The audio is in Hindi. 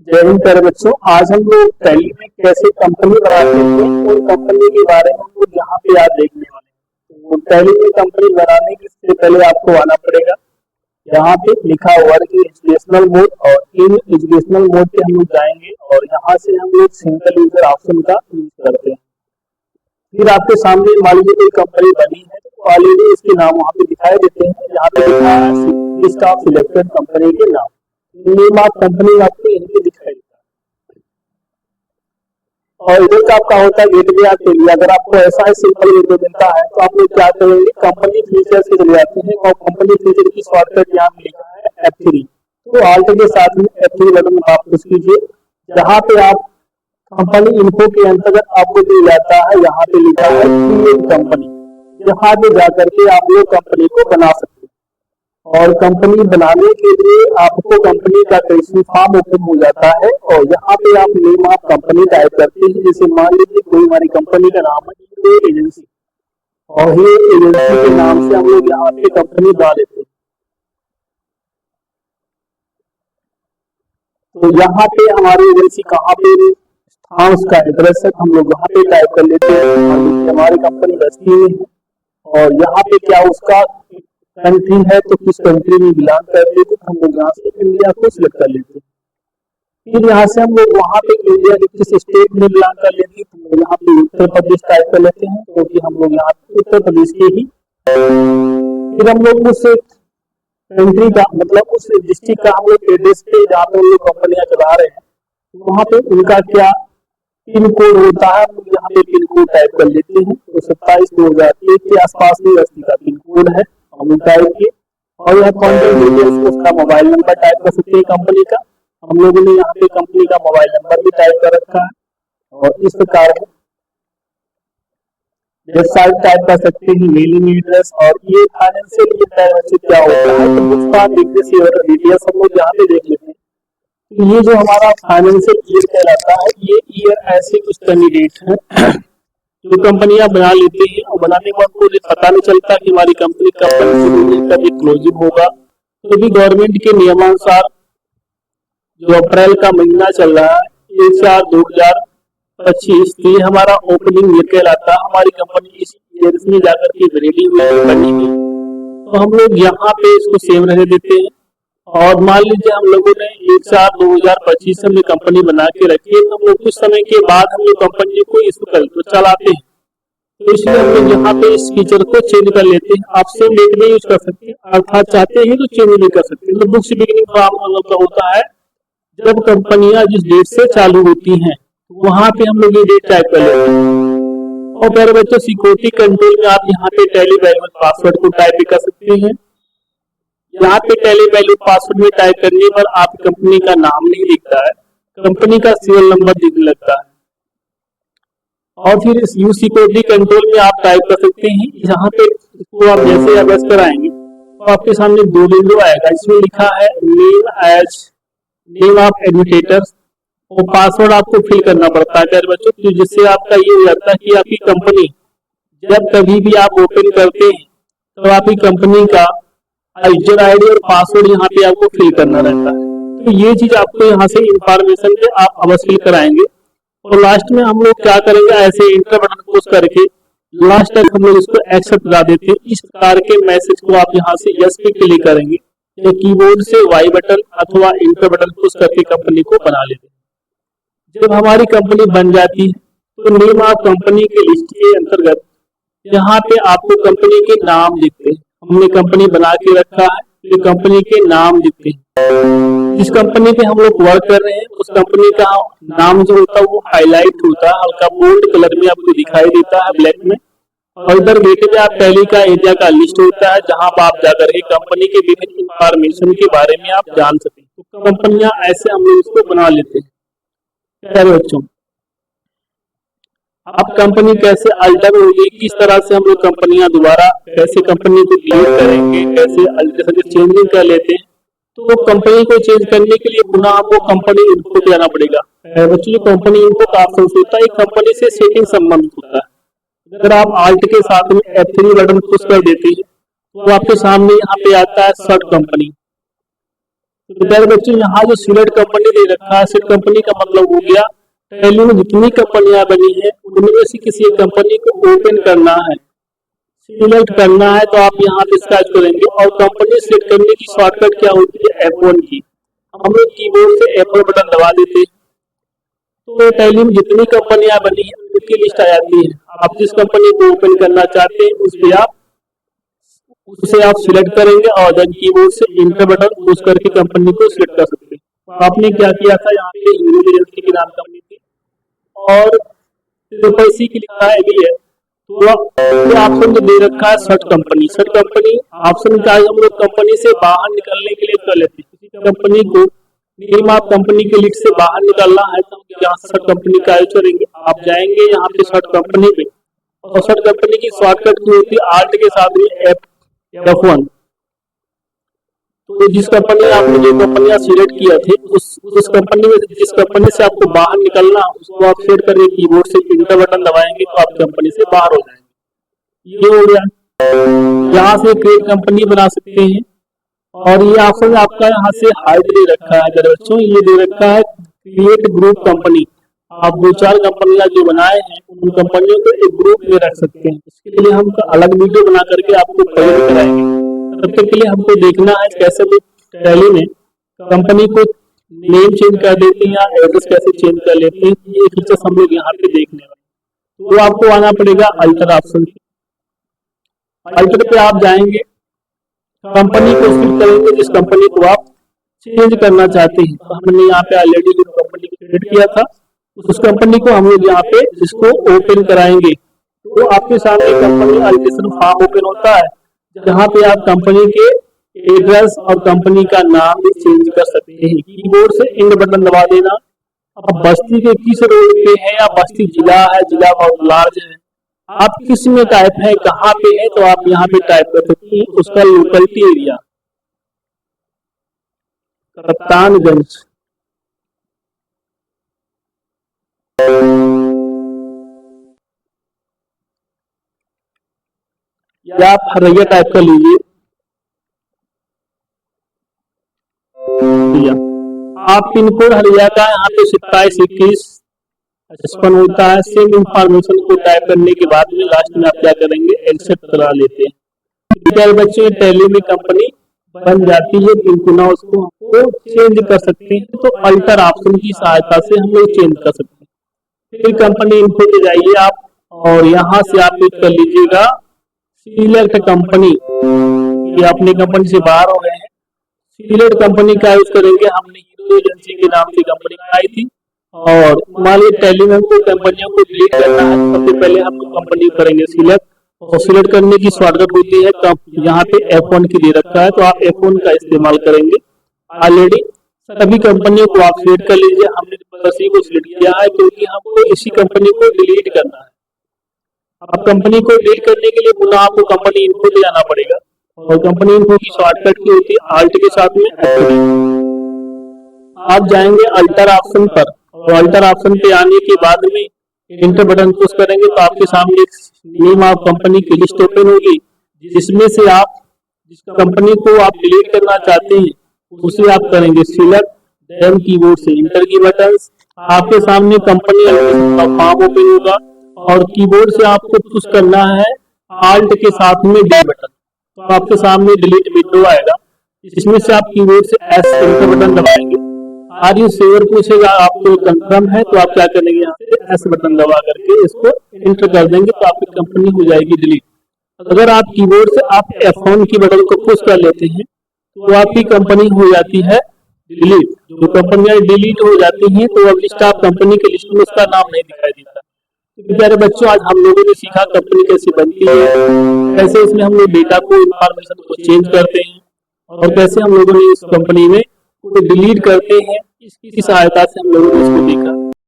जय हिंद प्यारे बच्चों। आज हम लोग टैली में कैसे कंपनी बनाते हैं और कंपनी के बारे में हम लोग यहाँ पे आज देखने वाले हैं। तो टैली में कंपनी बनाने के से पहले आपको आना पड़ेगा। यहाँ पे लिखा हुआ है कि एजुकेशनल मोड, और इन एजुकेशनल मोड पे हम लोग जाएंगे और यहाँ से हम लोग सिंगल यूजर ऑप्शन का यूज करते हैं। फिर आपके सामने मान लीजिए कोई कंपनी बनी है तो ऑलरेडी इसके नाम वहाँ पे दिखाई देते हैं। यहाँ पे लिखा है लिस्ट ऑफ सिलेक्टेड कंपनी के नाम, नेम ऑफ कंपनी आपको इनके दिखाई देता है। और इधर का आपका होता है गेटवे ऑफ टेली। अगर आपको ऐसा ही सिंपल विंडो मिलता है तो आप लोग क्या करेंगे, कंपनी फीचर से चले जाते हैं और कंपनी फीचर की शॉर्टकट यहाँ पे लिखा है F3। तो आल्ट के साथ में F3 बटन आप प्रेस कीजिए। जहाँ पे आप कंपनी इन्फो के अंतर्गत आपको मिल जाता है, यहाँ पे लिखा है क्रिएट कंपनी। यहाँ पे जाकर के आप लोग कंपनी को बना सकते हैं। और कंपनी बनाने के लिए आपको कंपनी का क्रेडिट फॉर्म ओपन हो जाता है और यहाँ पे आप नेम ऑफ कंपनी टाइप करते हैं। जैसे मान लीजिए कोई हमारी कंपनी का नाम है ये एजेंसी, और ये एजेंसी के नाम से हम लोग यहाँ पे कंपनी बना देते हैं। तो यहाँ पे हमारी एजेंसी कहाँ पे स्थान, उसका एड्रेस है, हम लोग यहाँ पे टाइप कर लेते हैं। हमारी कंपनी बस्ती में है और यहाँ पे क्या उसका कंट्री है तो किस कंट्री में बिलोंग करते हैं, तो हम लोग यहाँ से इंडिया को सिलेक्ट कर लेते हैं। फिर यहाँ से हम लोग वहाँ पे इंडिया के किस स्टेट में बिलोंग कर लेते हैं, तो यहाँ पे उत्तर प्रदेश टाइप कर लेते हैं क्योंकि हम लोग यहाँ उत्तर प्रदेश के ही। फिर हम लोग उस कंट्री का मतलब उस डिस्ट्रिक्ट का हम लोग एड्रेस पे जहाँ पे हम लोग कंपनियां चला रहे हैं वहाँ पे उनका क्या पिन कोड होता है, हम लोग यहाँ पे पिन कोड टाइप कर लेते हैं। तो 27/2001 के आसपास में व्यक्ति का पिन कोड है, हम टाइप किए। और यह कॉन्टेक्ट डिटेल्स, उसका मोबाइल नंबर टाइप कर सकते हैं कंपनी का। हम लोगों ने यहाँ पे कंपनी का मोबाइल नंबर भी टाइप कर रखा है और इस प्रकार वेबसाइट टाइप कर सकते हैं, मेलिंग एड्रेस। और ये फाइनेंशियल ईयर क्या होता है तो उसका डिटेल्स हम लोग यहाँ पे देख लेते हैं। तो ये जो हमारा फाइनेंशियल ईयर कहलाता है, ये ईयर ऐसे कुछ कैंडिडेट है जो कंपनियां बना लेते हैं और बनाने के बाद को पता नहीं चलता कि हमारी कंपनी कब क्लोजिंग होगा। तो भी गवर्नमेंट के नियमानुसार जो अप्रैल का महीना चल रहा है 1/4/2025, ये हमारा ओपनिंग ईयर कहलाता है। हमारी कंपनी इस ईयर में जाकर के बनी हुई, तो हम लोग यहाँ पे इसको सेव रहने देते हैं। और मान लीजिए हम लोगों ने 1/4/2025 में कंपनी बना के रखी है, तो हम लोग कुछ समय के बाद हम लोग कंपनी को इसको चलाते हैं। तो इसलिए हम लोग यहाँ पे इस फीचर को चेंज कर लेते हैं। आप सेम डेट में यूज कर सकते हैं, अर्थात चाहते हैं तो चेंज भी कर सकते हैं। मतलब बुक्स बिगिनिंग फॉर्म हम लोग का होता है जब कंपनियां जिस डेट से चालू होती हैं वहां पे हम लोग ये डेट टाइप कर लेते हैं। और फिर बच्चों सिक्योरिटी कंट्रोल में आप यहाँ पे टैली वैल्यू पासवर्ड को टाइप भी कर सकते हैं। यहाँ पे टैली वैल्यू पासवर्ड में टाइप करने पर आप कंपनी का नाम नहीं दिखता है, कंपनी का सीरियल नंबर दिखने लगता है। और फिर इस यू सिक्योरिटी कंट्रोल में आप टाइप कर सकते हैं। यहाँ पे इसको आप जैसे अभ्यास कराएंगे तो आपके सामने दो विंडो आएगा। इसमें लिखा है नेम ऑफ एडमिटेटर और पासवर्ड आपको फिल करना पड़ता है प्यारे बच्चों, तो जिससे आपका ये हो जाता है कि आपकी कंपनी जब कभी भी आप ओपन करते हैं तो आपकी कंपनी का यूजर आईडी और पासवर्ड यहाँ पे आपको फिल करना रहता है। तो ये चीज आपको यहाँ से इंफॉर्मेशन पे आप अवश्य फिल कराएंगे। और लास्ट में हम लोग क्या करेंगे, ऐसे इंटर बटन पुश करके लास्ट तक हम लोग इसको एक्सेप्ट करा देते हैं। इस प्रकार के मैसेज को आप यहाँ से यस पे क्लिक करेंगे, कीबोर्ड से वाई बटन अथवा इंटर बटन पुश करके कंपनी को बना लेते हैं। जब हमारी कंपनी बन जाती है तो नेम ऑफ कंपनी के लिस्ट के अंतर्गत यहाँ पे आपको कंपनी के नाम दिखते हैं। हमने कंपनी बना के रखा है, ये कंपनी के नाम दिखते हैं। जिस कंपनी पे हम लोग वर्क कर रहे हैं उस कंपनी का नाम जो होता है वो हाईलाइट होता है, हल्का बोल्ड कलर में आपको दिखाई देता है ब्लैक में। और इधर गेटवे ऑफ टैली का एरिया का लिस्ट होता है जहां पर आप जाकर के कंपनी के विभिन्न इंफॉर्मेशन के बारे में आप जान सकें। तो कंपनियां ऐसे हम लोग इसको बना लेते हैं। क्या बच्चों, अब कंपनी कैसे अल्टर होगी, किस तरह से हम लोग कंपनियां दोबारा कैसे कंपनी को डिलीट करेंगे, कैसे अल्टर चेंजिंग कर लेते हैं। तो कंपनी को चेंज करने के लिए पुनः आपको कंपनी इन्फो पे जाना पड़ेगा। बच्चों कंपनी इन्फो का ऑप्शन होता है, कंपनी से सेटिंग संबंधित होता है। अगर आप आल्ट के साथ में F3 बटन पुश कर देते हैं तो आपके सामने यहाँ पे आता है सर्च कंपनी। तो प्यारे बच्चों यहाँ जो सिलेक्ट कंपनी दे रखा है, सिलेक्ट कंपनी का मतलब हो गया टैली में जितनी कंपनियां बनी है उनमें से किसी एक कंपनी को ओपन करना है, सिलेक्ट करना है, तो आप यहाँ पे इसका करेंगे। और कंपनी सिलेक्ट करने की शॉर्टकट क्या होती है, F1 की। हम लोग कीबोर्ड से F1 बटन दबा देते हैं तो टैली में जितनी कंपनियां बनी है उनकी लिस्ट आ जाती है। आप जिस कंपनी को ओपन करना चाहते हैं उसे आप सिलेक्ट करेंगे और देन कीबोर्ड से इंटर बटन पुश करके कंपनी को सिलेक्ट कर सकते हैं। तो आपने क्या किया था, यहाँ पे हीरो एजेंसी की नाम कंपनी थी और पैसे की लिखा है भी है, तो ऑप्शन जो दे रखा है search company. Search company option का हम लोग कंपनी से बाहर निकलने के लिए कर लेते हैं। किसी कंपनी को नेम ऑफ कंपनी के लिस्ट से बाहर निकलना है तो यहाँ सर्च कंपनी का यूज करेंगे। आप जाएंगे यहाँ पे सर्च कंपनी पे और सर्च कंपनी की शॉर्टकट की होती है आल्ट के साथ में F1। तो जिस कंपनी आपने जो कंपनियां सिलेक्ट किया थे उस कंपनी में जिस कंपनी से आपको बाहर निकलना उसको आप सेट करके कीबोर्ड से इंटर बटन दबाएंगे तो आप कंपनी से बाहर हो जाएंगे। ये हो गया। यहाँ से क्रिएट कंपनी बना सकते हैं और ये ऑप्शन आपका यहाँ से हाइड दे रखा है। अगर बच्चों ये दे रखा है क्रिएट ग्रुप कंपनी, आप 2-4 कंपनियां जो बनाए हैं उन कंपनियों को एक ग्रुप में रख सकते हैं। इसके लिए हम अलग वीडियो बना करके आपको प्रेजेंट कराएंगे। तब तक के लिए हमको देखना है कैसे भी टैली में कंपनी को नेम चेंज कर देते हैं या एड्रेस कैसे चेंज कर लेते हैं, ये फीचर्स हम लोग यहाँ पे देखने वाले। तो आपको आना पड़ेगा अल्टर ऑप्शन। अल्टर पे आप जाएंगे, कंपनी को सिलेक्ट करेंगे जिस कंपनी को आप चेंज करना चाहते हैं। तो हमने यहाँ पे ऑलरेडी जो कंपनी को क्रिएट किया था उस कंपनी को हम लोग यहाँ पे इसको ओपन कराएंगे। तो आपके सामने कंपनी एप्लीकेशन फॉर्म ओपन होता है जहाँ पे आप कंपनी के एड्रेस और कंपनी का नाम भी चेंज कर सकते हैं। कीबोर्ड से इंड बटन दबा देना। अब बस्ती के किस रोड पे है या बस्ती जिला है, जिला बहुत लार्ज है, आप किस में टाइप है, कहाँ पे है, तो आप यहाँ पे टाइप कर सकते हैं उसका लोकेलिटी एरिया कप्तानगंज या आप हरैया टाइप कर लीजिए। आप पिन कोड हरैया का यहाँ पे 272155 होता है। सेम इंफॉर्मेशन को टाइप करने के बाद में लास्ट में आप क्या करेंगे, एक्सेप्ट करा लेते हैं। बच्चे टैली में कंपनी बन जाती है, बिल्कुल ना उसको हमको चेंज कर सकते हैं। तो अल्टर ऑप्शन की सहायता से हम लोग चेंज कर सकते हैं। फिर कंपनी इन्फो पे जाइए आप और यहाँ से आप क्लिक कर लीजिएगा सिलेक्ट कंपनी। ये अपनी कंपनी से बाहर हो गए हैं, सिलेक्ट कंपनी का यूज करेंगे। हमने हीरो एजेंसी के नाम से कंपनी बनाई थी और मान लीजिए टैली में हमको कंपनियों को डिलीट करना है। सबसे पहले हम कंपनी करेंगे सिलेक्ट और सिलेक्ट करने की शॉर्टकट होती है यहाँ पे F1 की दे रखा है तो आप F1 का इस्तेमाल करेंगे। ऑलरेडी सभी कंपनियों को आप सिलेक्ट कर लीजिए। हमने इसी को सिलेक्ट किया है क्योंकि हमको इसी कंपनी को डिलीट करना है। अब कंपनी को डिलीट करने के लिए पुनः आपको कंपनी इन्फो पे जाना पड़ेगा और कंपनी इन्फो की शॉर्टकट की होती है आल्ट के साथ में F3। आप जाएंगे अल्टर ऑप्शन पर और अल्टर ऑप्शन पे आने के बाद में इंटर बटन पुश करेंगे तो आपके सामने नेम ऑफ कंपनी की लिस्ट ओपन होगी जिसमें से आप जिस कंपनी को आप डिलीट करना चाहते हैं उसे आप करेंगे सिलेक्ट, देन कीबोर्ड से इंटर की बटन। आपके सामने कंपनी का फॉर्म ओपन होगा और कीबोर्ड से आपको पुश करना है आल्ट के साथ में डी बटन। तो आपके सामने डिलीट विंडो आएगा, इसमें से आप कीबोर्ड से एस इंटर बटन दबाएंगे। आर यू श्योर पूछेगा, आपको कंफर्म है तो आप क्या करेंगे, यहाँ से एस बटन दबा करके इसको इंटर कर देंगे तो आपकी कंपनी हो जाएगी डिलीट। अगर आप कीबोर्ड से आप F1 की बटन को पुश कर लेते हैं तो आपकी कंपनी हो जाती है डिलीट। जो कंपनियां डिलीट हो जाती हैं तो अब लिस्ट ऑफ कंपनी के लिस्ट में उसका नाम नहीं दिखाई देता। तो प्यारे बच्चों आज हम लोगों ने सीखा कंपनी कैसे बनती है, कैसे इसमें हम लोग डेटा को इंफॉर्मेशन को चेंज करते हैं और कैसे हम लोगों ने इस कंपनी में डिलीट करते हैं। इसकी सहायता से हम लोगों ने इसको देखा।